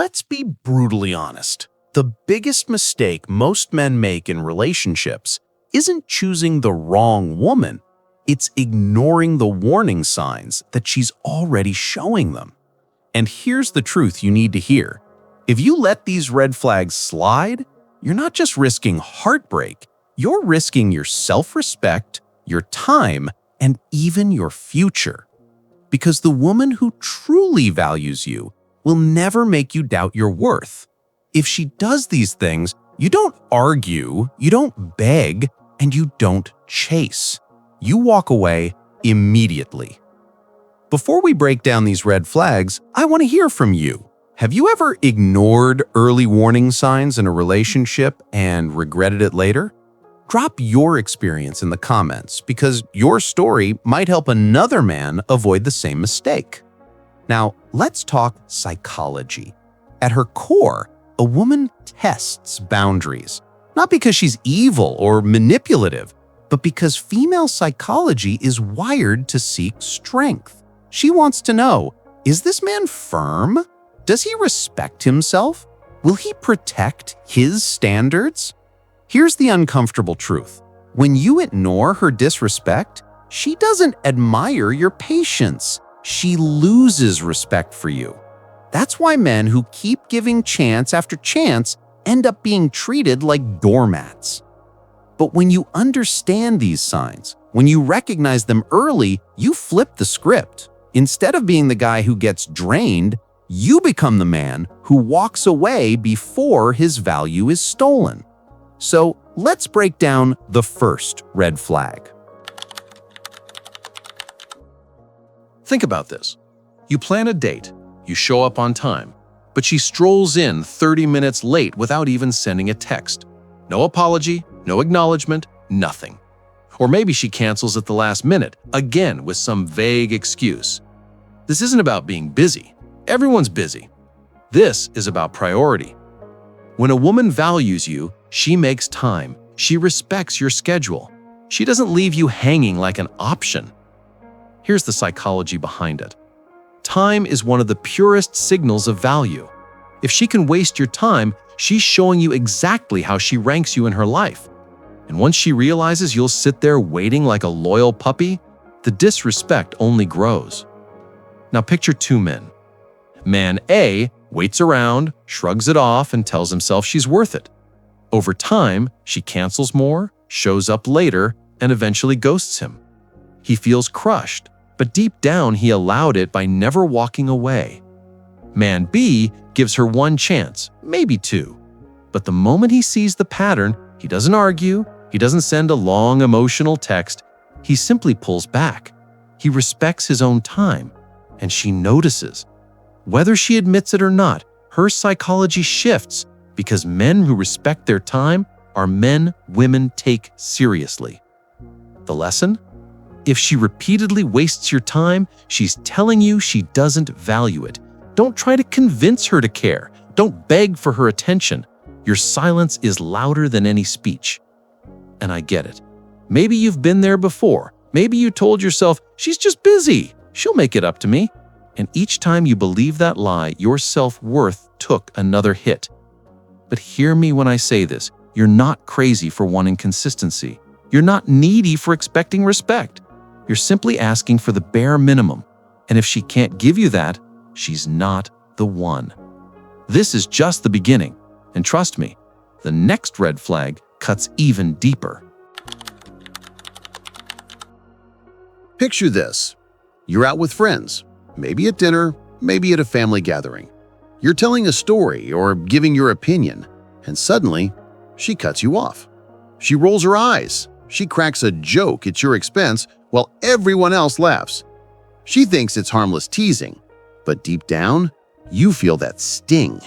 Let's be brutally honest. The biggest mistake most men make in relationships isn't choosing the wrong woman. It's ignoring the warning signs that she's already showing them. And here's the truth you need to hear. If you let these red flags slide, you're not just risking heartbreak, you're risking your self-respect, your time, and even your future. Because the woman who truly values you will never make you doubt your worth. If she does these things, you don't argue, you don't beg, and you don't chase. You walk away immediately. Before we break down these red flags, I want to hear from you. Have you ever ignored early warning signs in a relationship and regretted it later? Drop your experience in the comments because your story might help another man avoid the same mistake. Now, let's talk psychology. At her core, a woman tests boundaries, not because she's evil or manipulative, but because female psychology is wired to seek strength. She wants to know, is this man firm? Does he respect himself? Will he protect his standards? Here's the uncomfortable truth. When you ignore her disrespect, she doesn't admire your patience. She loses respect for you. That's why men who keep giving chance after chance end up being treated like doormats. But when you understand these signs, when you recognize them early, you flip the script. Instead of being the guy who gets drained, you become the man who walks away before his value is stolen. So let's break down the first red flag. Think about this. You plan a date, you show up on time, but she strolls in 30 minutes late without even sending a text. No apology, no acknowledgement, nothing. Or maybe she cancels at the last minute, again with some vague excuse. This isn't about being busy. Everyone's busy. This is about priority. When a woman values you, she makes time. She respects your schedule. She doesn't leave you hanging like an option. Here's the psychology behind it. Time is one of the purest signals of value. If she can waste your time, she's showing you exactly how she ranks you in her life. And once she realizes you'll sit there waiting like a loyal puppy, the disrespect only grows. Now picture two men. Man A waits around, shrugs it off, and tells himself she's worth it. Over time, she cancels more, shows up later, and eventually ghosts him. He feels crushed, but deep down he allowed it by never walking away. Man B gives her one chance, maybe two. But the moment he sees the pattern, he doesn't argue, he doesn't send a long emotional text, he simply pulls back. He respects his own time, and she notices. Whether she admits it or not, her psychology shifts because men who respect their time are men women take seriously. The lesson? If she repeatedly wastes your time, she's telling you she doesn't value it. Don't try to convince her to care. Don't beg for her attention. Your silence is louder than any speech. And I get it. Maybe you've been there before. Maybe you told yourself, she's just busy. She'll make it up to me. And each time you believe that lie, your self-worth took another hit. But hear me when I say this. You're not crazy for wanting consistency. You're not needy for expecting respect. You're simply asking for the bare minimum. And if she can't give you that, she's not the one. This is just the beginning. And trust me, the next red flag cuts even deeper. Picture this. You're out with friends, maybe at dinner, maybe at a family gathering. You're telling a story or giving your opinion, and suddenly, she cuts you off. She rolls her eyes. She cracks a joke at your expense while everyone else laughs. She thinks it's harmless teasing, but deep down, you feel that sting.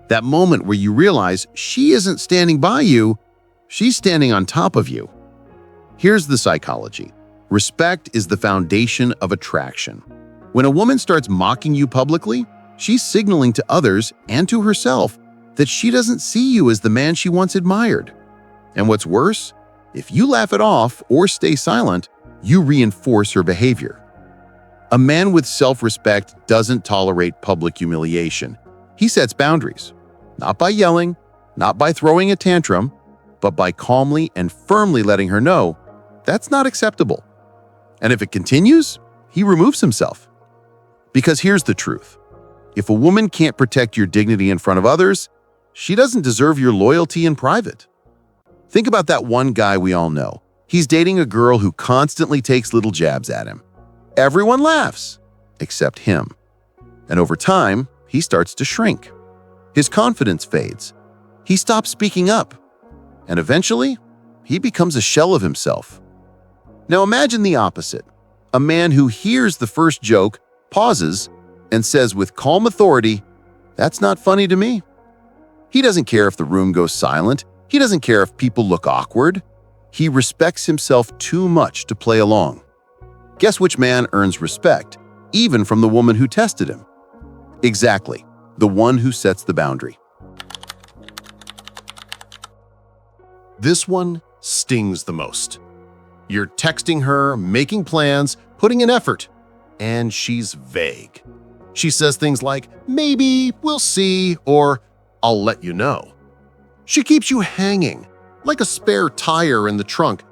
That moment where you realize she isn't standing by you, she's standing on top of you. Here's the psychology. Respect is the foundation of attraction. When a woman starts mocking you publicly, she's signaling to others and to herself that she doesn't see you as the man she once admired. And what's worse, if you laugh it off or stay silent, you reinforce her behavior. A man with self-respect doesn't tolerate public humiliation. He sets boundaries, not by yelling, not by throwing a tantrum, but by calmly and firmly letting her know that's not acceptable. And if it continues, he removes himself. Because here's the truth. If a woman can't protect your dignity in front of others, she doesn't deserve your loyalty in private. Think about that one guy we all know. He's dating a girl who constantly takes little jabs at him. Everyone laughs, except him. And over time, he starts to shrink. His confidence fades. He stops speaking up. And eventually, he becomes a shell of himself. Now imagine the opposite. A man who hears the first joke, pauses, and says with calm authority, "That's not funny to me." He doesn't care if the room goes silent. He doesn't care if people look awkward. He respects himself too much to play along. Guess which man earns respect, even from the woman who tested him? Exactly, the one who sets the boundary. This one stings the most. You're texting her, making plans, putting in effort, and she's vague. She says things like, "Maybe, we'll see," or "I'll let you know." She keeps you hanging, like a spare tire in the trunk,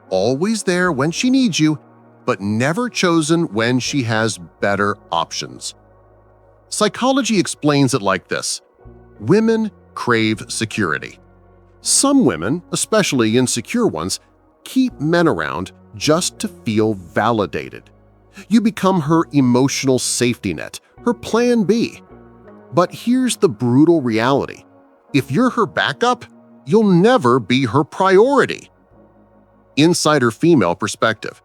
always there when she needs you, but never chosen when she has better options. Psychology explains it like this. Women crave security. Some women, especially insecure ones, keep men around just to feel validated. You become her emotional safety net, her plan B. But here's the brutal reality. If you're her backup, you'll never be her priority. Insider female perspective.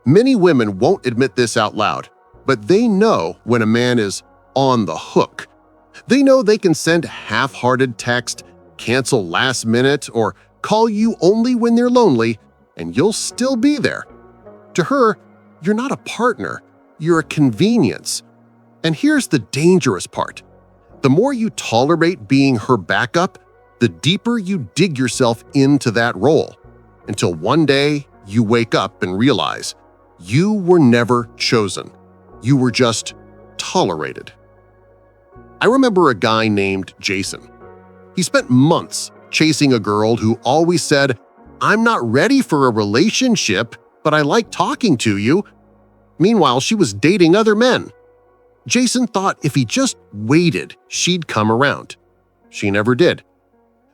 Many women won't admit this out loud, but they know when a man is on the hook. They know they can send half-hearted text, cancel last minute, or call you only when they're lonely, and you'll still be there. To her, you're not a partner, you're a convenience. And here's the dangerous part. The more you tolerate being her backup, the deeper you dig yourself into that role, until one day you wake up and realize you were never chosen. You were just tolerated. I remember a guy named Jason. He spent months chasing a girl who always said, "I'm not ready for a relationship, but I like talking to you." Meanwhile, she was dating other men. Jason thought if he just waited, she'd come around. She never did.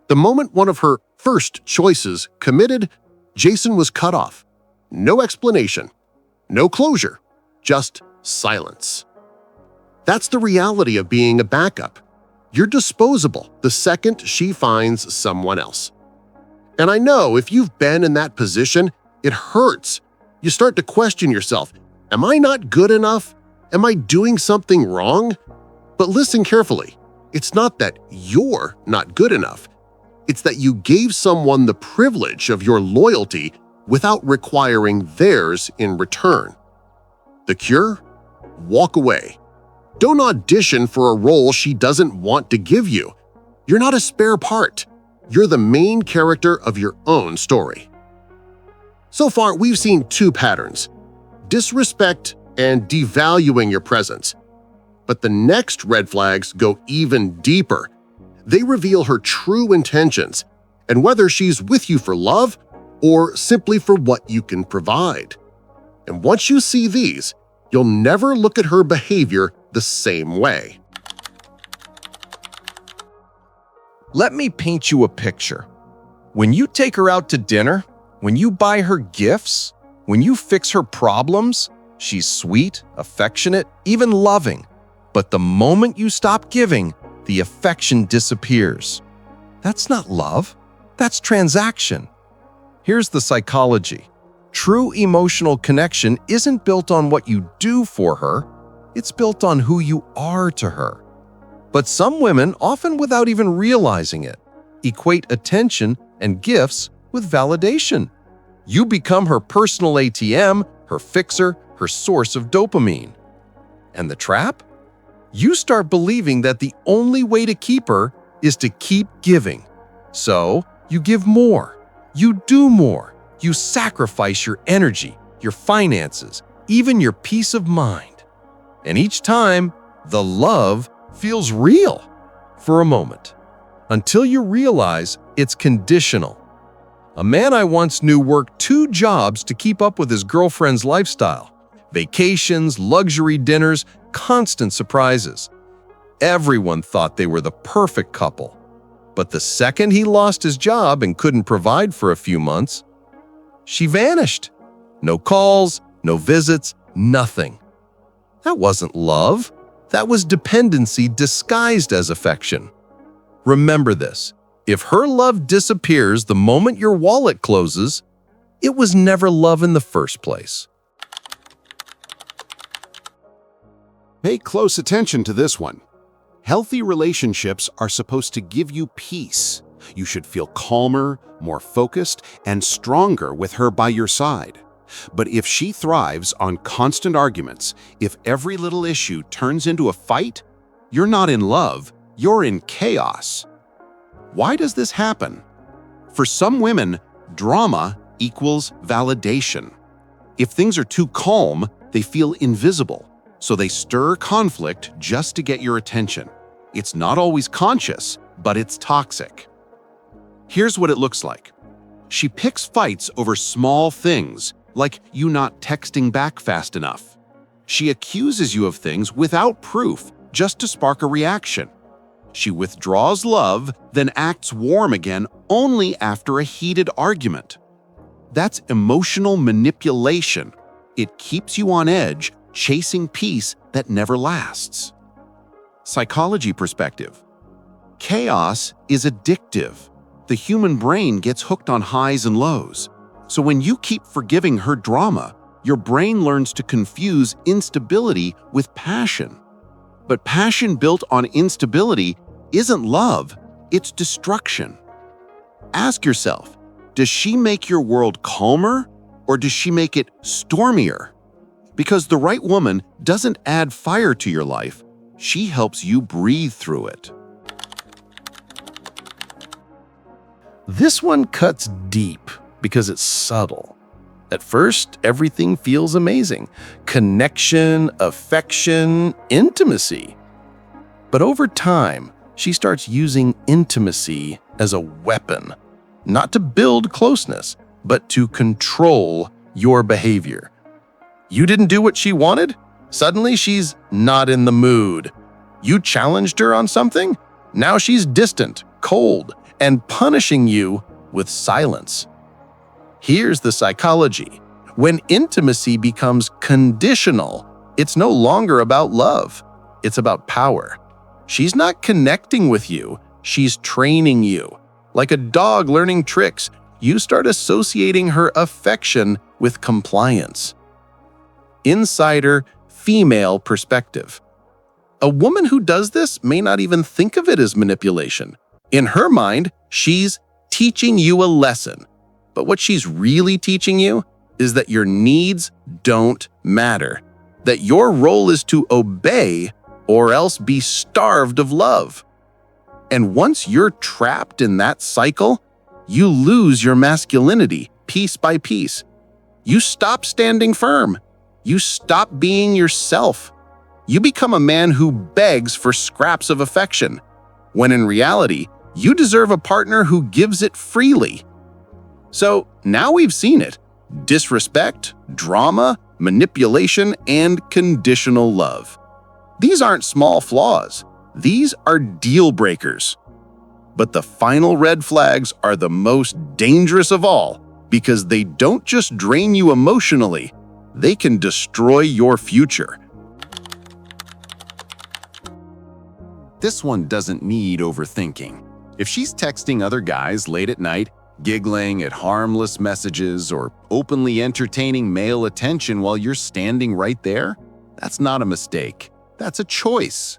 The moment one of her first choices committed, Jason was cut off. No explanation, no closure, just silence. That's the reality of being a backup. You're disposable the second she finds someone else. And I know if you've been in that position, it hurts. You start to question yourself. Am I not good enough? Am I doing something wrong? But listen carefully. It's not that you're not good enough. It's that you gave someone the privilege of your loyalty without requiring theirs in return. The cure? Walk away. Don't audition for a role she doesn't want to give you. You're not a spare part. You're the main character of your own story. So far, we've seen two patterns: disrespect and devaluing your presence. But the next red flags go even deeper. They reveal her true intentions and whether she's with you for love or simply for what you can provide. And once you see these, you'll never look at her behavior the same way. Let me paint you a picture. When you take her out to dinner, when you buy her gifts, when you fix her problems, she's sweet, affectionate, even loving. But the moment you stop giving, the affection disappears. That's not love. That's transaction. Here's the psychology. True emotional connection isn't built on what you do for her. It's built on who you are to her. But some women, often without even realizing it, equate attention and gifts with validation. You become her personal ATM, her fixer, her source of dopamine. And the trap? You start believing that the only way to keep her is to keep giving. So, you give more. You do more. You sacrifice your energy, your finances, even your peace of mind. And each time, the love feels real for a moment, until you realize it's conditional. A man I once knew worked 2 jobs to keep up with his girlfriend's lifestyle. Vacations, luxury dinners, constant surprises. Everyone thought they were the perfect couple. But the second he lost his job and couldn't provide for a few months, she vanished. No calls, no visits, nothing. That wasn't love. That was dependency disguised as affection. Remember this. If her love disappears the moment your wallet closes, it was never love in the first place. Pay close attention to this one. Healthy relationships are supposed to give you peace. You should feel calmer, more focused, and stronger with her by your side. But if she thrives on constant arguments, if every little issue turns into a fight, you're not in love, you're in chaos. Why does this happen? For some women, drama equals validation. If things are too calm, they feel invisible, so they stir conflict just to get your attention. It's not always conscious, but it's toxic. Here's what it looks like. She picks fights over small things, like you not texting back fast enough. She accuses you of things without proof, just to spark a reaction. She withdraws love, then acts warm again only after a heated argument. That's emotional manipulation. It keeps you on edge, chasing peace that never lasts. Psychology perspective. Chaos is addictive. The human brain gets hooked on highs and lows. So when you keep forgiving her drama, your brain learns to confuse instability with passion. But passion built on instability isn't love, it's destruction. Ask yourself, does she make your world calmer or does she make it stormier? Because the right woman doesn't add fire to your life, she helps you breathe through it. This one cuts deep because it's subtle. At first, everything feels amazing. Connection, affection, intimacy. But over time, she starts using intimacy as a weapon, not to build closeness, but to control your behavior. You didn't do what she wanted? Suddenly she's not in the mood. You challenged her on something? Now she's distant, cold, and punishing you with silence. Here's the psychology. When intimacy becomes conditional, it's no longer about love. It's about power. She's not connecting with you, she's training you. Like a dog learning tricks, you start associating her affection with compliance. Insider female perspective. A woman who does this may not even think of it as manipulation. In her mind, she's teaching you a lesson. But what she's really teaching you is that your needs don't matter, that your role is to obey or else be starved of love. And once you're trapped in that cycle, you lose your masculinity piece by piece. You stop standing firm. You stop being yourself. You become a man who begs for scraps of affection, when in reality, you deserve a partner who gives it freely. So now we've seen it. Disrespect, drama, manipulation, and conditional love. These aren't small flaws. These are deal breakers. But the final red flags are the most dangerous of all because they don't just drain you emotionally, they can destroy your future. This one doesn't need overthinking. If she's texting other guys late at night, giggling at harmless messages, or openly entertaining male attention while you're standing right there, that's not a mistake. That's a choice.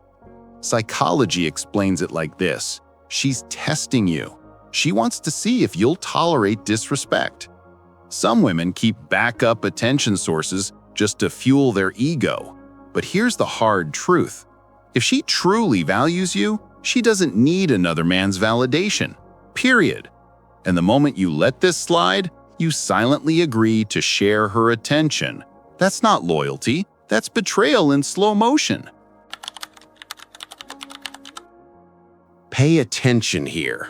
Psychology explains it like this. She's testing you. She wants to see if you'll tolerate disrespect. Some women keep backup attention sources just to fuel their ego. But here's the hard truth. If she truly values you, she doesn't need another man's validation. Period. And the moment you let this slide, you silently agree to share her attention. That's not loyalty. That's betrayal in slow motion. Pay attention here.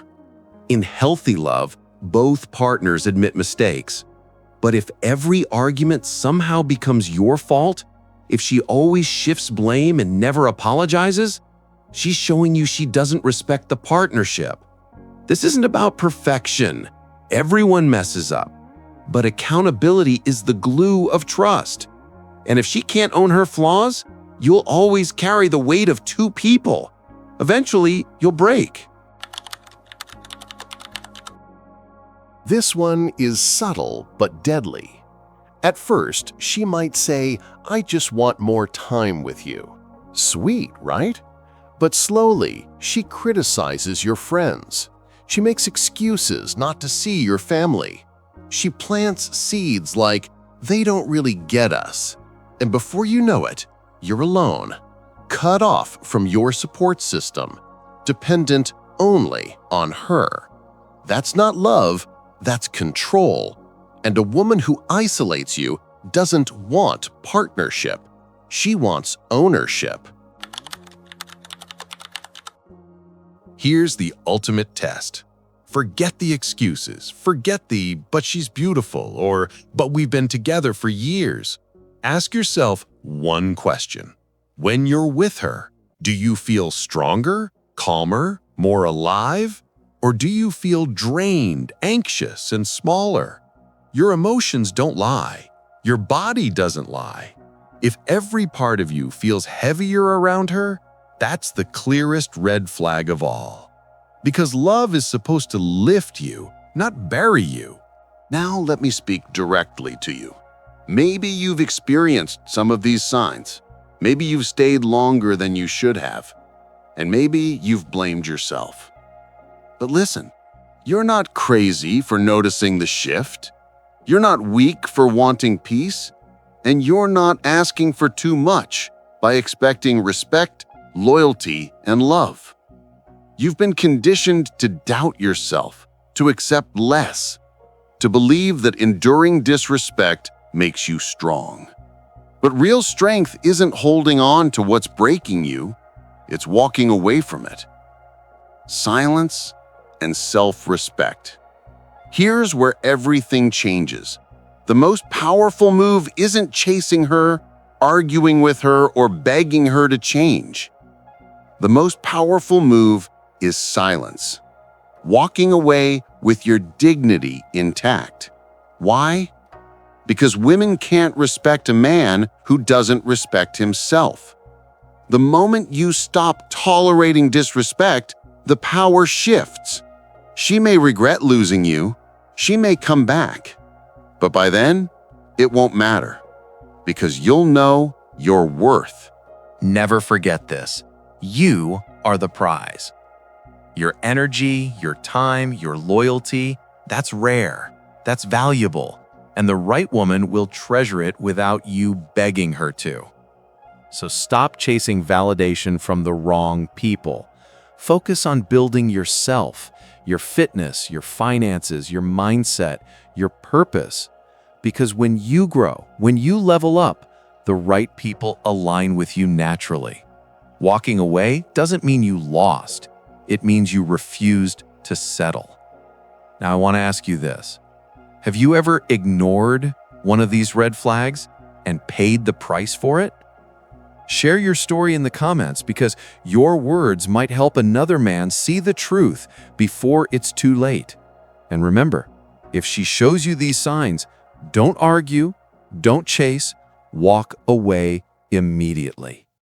In healthy love, both partners admit mistakes. But if every argument somehow becomes your fault, if she always shifts blame and never apologizes, she's showing you she doesn't respect the partnership. This isn't about perfection. Everyone messes up. But accountability is the glue of trust. And if she can't own her flaws, you'll always carry the weight of two people. Eventually, you'll break. This one is subtle but deadly. At first, she might say, "I just want more time with you." Sweet, right? But slowly, she criticizes your friends. She makes excuses not to see your family. She plants seeds like, "They don't really get us." And before you know it, you're alone, cut off from your support system, dependent only on her. That's not love, that's control. And a woman who isolates you doesn't want partnership. She wants ownership. Here's the ultimate test. Forget the excuses. Forget the, "but she's beautiful," or "but we've been together for years." Ask yourself one question. When you're with her, do you feel stronger, calmer, more alive? Or do you feel drained, anxious, and smaller? Your emotions don't lie. Your body doesn't lie. If every part of you feels heavier around her, that's the clearest red flag of all. Because love is supposed to lift you, not bury you. Now let me speak directly to you. Maybe you've experienced some of these signs. Maybe you've stayed longer than you should have. And maybe you've blamed yourself. But listen, you're not crazy for noticing the shift. You're not weak for wanting peace. And you're not asking for too much by expecting respect, loyalty, and love. You've been conditioned to doubt yourself, to accept less, to believe that enduring disrespect makes you strong. But real strength isn't holding on to what's breaking you, it's walking away from it. Silence and self-respect. Here's where everything changes. The most powerful move isn't chasing her, arguing with her, or begging her to change. The most powerful move is silence. Walking away with your dignity intact. Why? Because women can't respect a man who doesn't respect himself. The moment you stop tolerating disrespect, the power shifts. She may regret losing you. She may come back. But by then, it won't matter. Because you'll know your worth. Never forget this. You are the prize. Your energy, your time, your loyalty, that's rare. That's valuable. And the right woman will treasure it without you begging her to. So stop chasing validation from the wrong people. Focus on building yourself, your fitness, your finances, your mindset, your purpose. Because when you grow, when you level up, the right people align with you naturally. Walking away doesn't mean you lost. It means you refused to settle. Now I want to ask you this. Have you ever ignored one of these red flags and paid the price for it? Share your story in the comments because your words might help another man see the truth before it's too late. And remember, if she shows you these signs, don't argue, don't chase, walk away immediately.